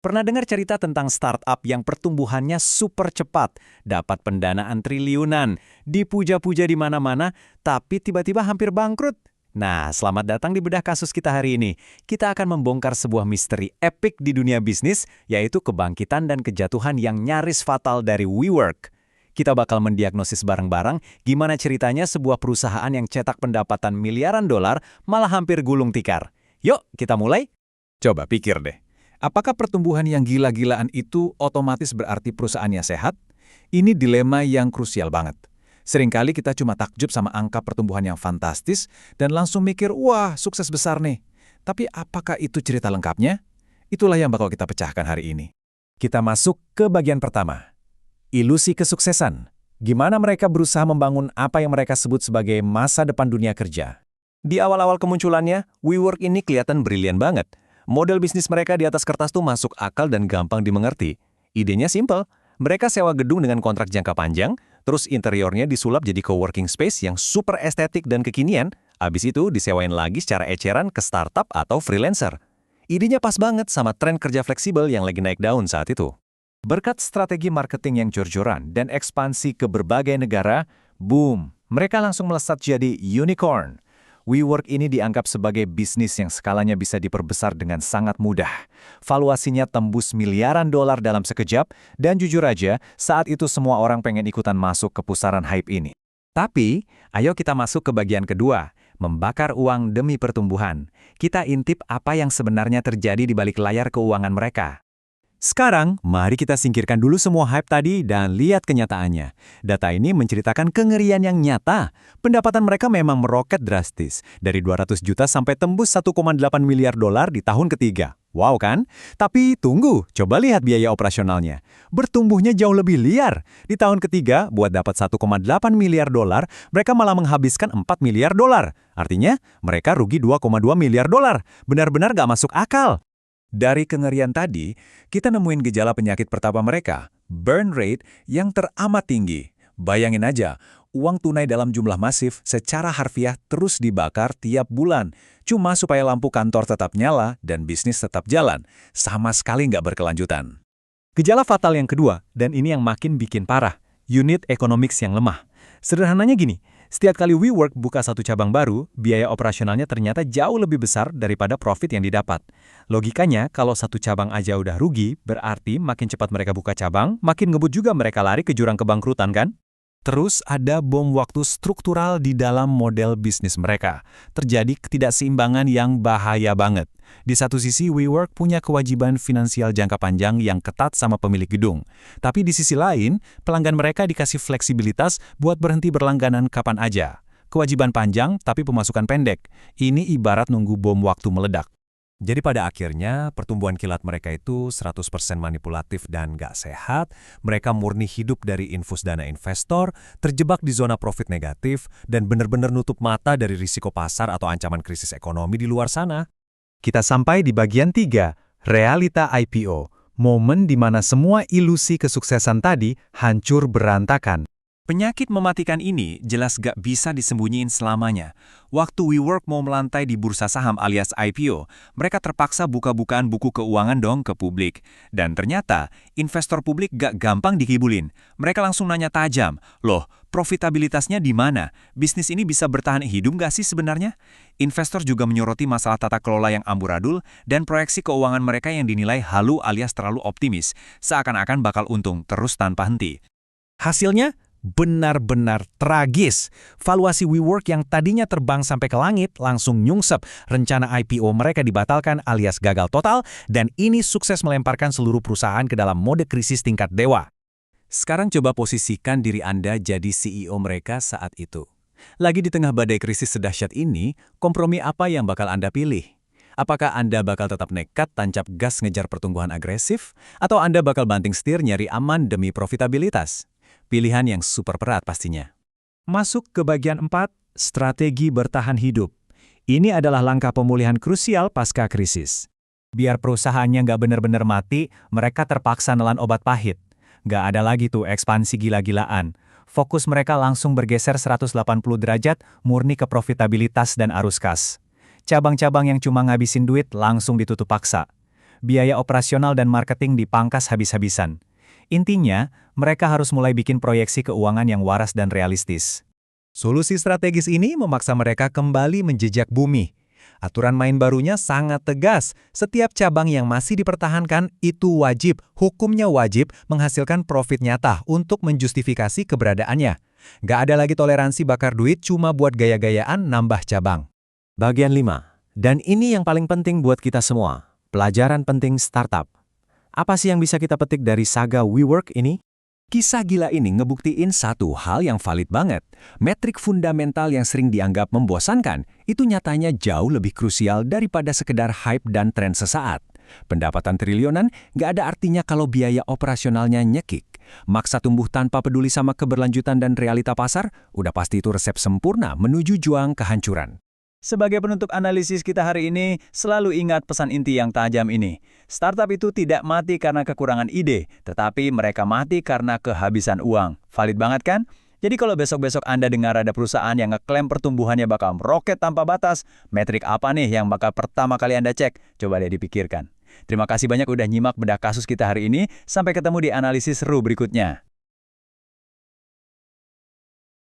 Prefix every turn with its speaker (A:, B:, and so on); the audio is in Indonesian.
A: Pernah dengar cerita tentang startup yang pertumbuhannya super cepat, dapat pendanaan triliunan, dipuja-puja di mana-mana, tapi tiba-tiba hampir bangkrut? Nah, selamat datang di bedah kasus kita hari ini. Kita akan membongkar sebuah misteri epik di dunia bisnis, yaitu kebangkitan dan kejatuhan yang nyaris fatal dari WeWork. Kita bakal mendiagnosis bareng-bareng gimana ceritanya sebuah perusahaan yang cetak pendapatan miliaran dolar malah hampir gulung tikar. Yuk, kita mulai?
B: Coba pikir deh, apakah pertumbuhan yang gila-gilaan itu otomatis berarti perusahaannya sehat? Ini dilema yang krusial banget. Seringkali kita cuma takjub sama angka pertumbuhan yang fantastis dan langsung mikir, wah sukses besar nih. Tapi apakah itu cerita lengkapnya? Itulah yang bakal kita pecahkan hari ini.
A: Kita masuk ke bagian pertama. Ilusi kesuksesan. Gimana mereka berusaha membangun apa yang mereka sebut sebagai masa depan dunia kerja. Di awal-awal kemunculannya, WeWork ini kelihatan brilian banget. Model bisnis mereka di atas kertas tuh masuk akal dan gampang dimengerti. Idenya simple. Mereka sewa gedung dengan kontrak jangka panjang, terus interiornya disulap jadi coworking space yang super estetik dan kekinian, abis itu disewain lagi secara eceran ke startup atau freelancer. Idenya pas banget sama tren kerja fleksibel yang lagi naik daun saat itu. Berkat strategi marketing yang jor-joran dan ekspansi ke berbagai negara, boom, mereka langsung melesat jadi unicorn. WeWork ini dianggap sebagai bisnis yang skalanya bisa diperbesar dengan sangat mudah. Valuasinya tembus miliaran dolar dalam sekejap, dan jujur aja, saat itu semua orang pengen ikutan masuk ke pusaran hype ini. Tapi, ayo kita masuk ke bagian kedua, membakar uang demi pertumbuhan. Kita intip apa yang sebenarnya terjadi di balik layar keuangan mereka. Sekarang, mari kita singkirkan dulu semua hype tadi dan lihat kenyataannya. Data ini menceritakan kengerian yang nyata. Pendapatan mereka memang meroket drastis, dari 200 juta sampai tembus 1,8 miliar dolar di tahun ketiga. Wow kan? Tapi tunggu, coba lihat biaya operasionalnya. Bertumbuhnya jauh lebih liar. Di tahun ketiga, buat dapat 1,8 miliar dolar, mereka malah menghabiskan 4 miliar dolar. Artinya, mereka rugi 2,2 miliar dolar. Benar-benar gak masuk akal. Dari kengerian tadi, kita nemuin gejala penyakit pertama mereka, burn rate yang teramat tinggi. Bayangin aja, uang tunai dalam jumlah masif secara harfiah terus dibakar tiap bulan, cuma supaya lampu kantor tetap nyala dan bisnis tetap jalan, sama sekali nggak berkelanjutan. Gejala fatal yang kedua, dan ini yang makin bikin parah, unit economics yang lemah. Sederhananya gini, setiap kali WeWork buka satu cabang baru, biaya operasionalnya ternyata jauh lebih besar daripada profit yang didapat. Logikanya, kalau satu cabang aja udah rugi, berarti makin cepat mereka buka cabang, makin ngebut juga mereka lari ke jurang kebangkrutan kan? Terus ada bom waktu struktural di dalam model bisnis mereka. Terjadi ketidakseimbangan yang bahaya banget. Di satu sisi, WeWork punya kewajiban finansial jangka panjang yang ketat sama pemilik gedung. Tapi di sisi lain, pelanggan mereka dikasih fleksibilitas buat berhenti berlangganan kapan aja. Kewajiban panjang, tapi pemasukan pendek. Ini ibarat nunggu bom waktu meledak. Jadi pada akhirnya, pertumbuhan kilat mereka itu 100% manipulatif dan gak sehat, mereka murni hidup dari infus dana investor, terjebak di zona profit negatif, dan benar-benar nutup mata dari risiko pasar atau ancaman krisis ekonomi di luar sana. Kita sampai di bagian 3, realita IPO, momen di mana semua ilusi kesuksesan tadi hancur berantakan. Penyakit mematikan ini jelas gak bisa disembunyiin selamanya. Waktu WeWork mau melantai di bursa saham alias IPO, mereka terpaksa buka-bukaan buku keuangan dong ke publik. Dan ternyata, investor publik gak gampang dikibulin. Mereka langsung nanya tajam, loh, profitabilitasnya di mana? Bisnis ini bisa bertahan hidup gak sih sebenarnya? Investor juga menyoroti masalah tata kelola yang amburadul dan proyeksi keuangan mereka yang dinilai halu alias terlalu optimis, seakan-akan bakal untung terus tanpa henti. Hasilnya? Benar-benar tragis. Valuasi WeWork yang tadinya terbang sampai ke langit langsung nyungsep. Rencana IPO mereka dibatalkan alias gagal total, dan ini sukses melemparkan seluruh perusahaan ke dalam mode krisis tingkat dewa. Sekarang coba posisikan diri Anda jadi CEO mereka saat itu. Lagi di tengah badai krisis sedahsyat ini, kompromi apa yang bakal Anda pilih? Apakah Anda bakal tetap nekat tancap gas ngejar pertumbuhan agresif? Atau Anda bakal banting setir nyari aman demi profitabilitas? Pilihan yang super berat pastinya. Masuk ke bagian 4, strategi bertahan hidup. Ini adalah langkah pemulihan krusial pasca krisis. Biar perusahaannya nggak benar-benar mati, mereka terpaksa nelan obat pahit. Nggak ada lagi tuh ekspansi gila-gilaan. Fokus mereka langsung bergeser 180 derajat murni ke profitabilitas dan arus kas. Cabang-cabang yang cuma ngabisin duit langsung ditutup paksa.
C: biaya operasional dan marketing dipangkas habis-habisan. Intinya, mereka harus mulai bikin proyeksi keuangan yang waras dan realistis.
A: Solusi strategis ini memaksa mereka kembali menjejak bumi. Aturan main barunya sangat tegas. Setiap cabang yang masih dipertahankan itu wajib, hukumnya wajib menghasilkan profit nyata untuk menjustifikasi keberadaannya. Nggak ada lagi toleransi bakar duit cuma buat gaya-gayaan nambah cabang. Bagian 5. Dan ini yang paling penting buat kita semua. Pelajaran penting startup. Apa sih yang bisa kita petik dari saga WeWork ini? Kisah gila ini ngebuktiin satu hal yang valid banget. Metrik fundamental yang sering dianggap membosankan, itu nyatanya jauh lebih krusial daripada sekedar hype dan tren sesaat. Pendapatan triliunan nggak ada artinya kalau biaya operasionalnya nyekik. Maksa tumbuh tanpa peduli sama keberlanjutan dan realita pasar, udah pasti itu resep sempurna menuju juang kehancuran.
C: Sebagai penutup analisis kita hari ini, selalu ingat pesan inti yang tajam ini. Startup itu tidak mati karena kekurangan ide, tetapi mereka mati karena kehabisan uang. Valid banget kan? Jadi kalau besok-besok Anda dengar ada perusahaan yang ngeklaim pertumbuhannya bakal meroket tanpa batas, metrik apa nih yang bakal pertama kali Anda cek? Coba deh dipikirkan. Terima kasih banyak udah nyimak bedah kasus kita hari ini. Sampai ketemu di analisis seru berikutnya.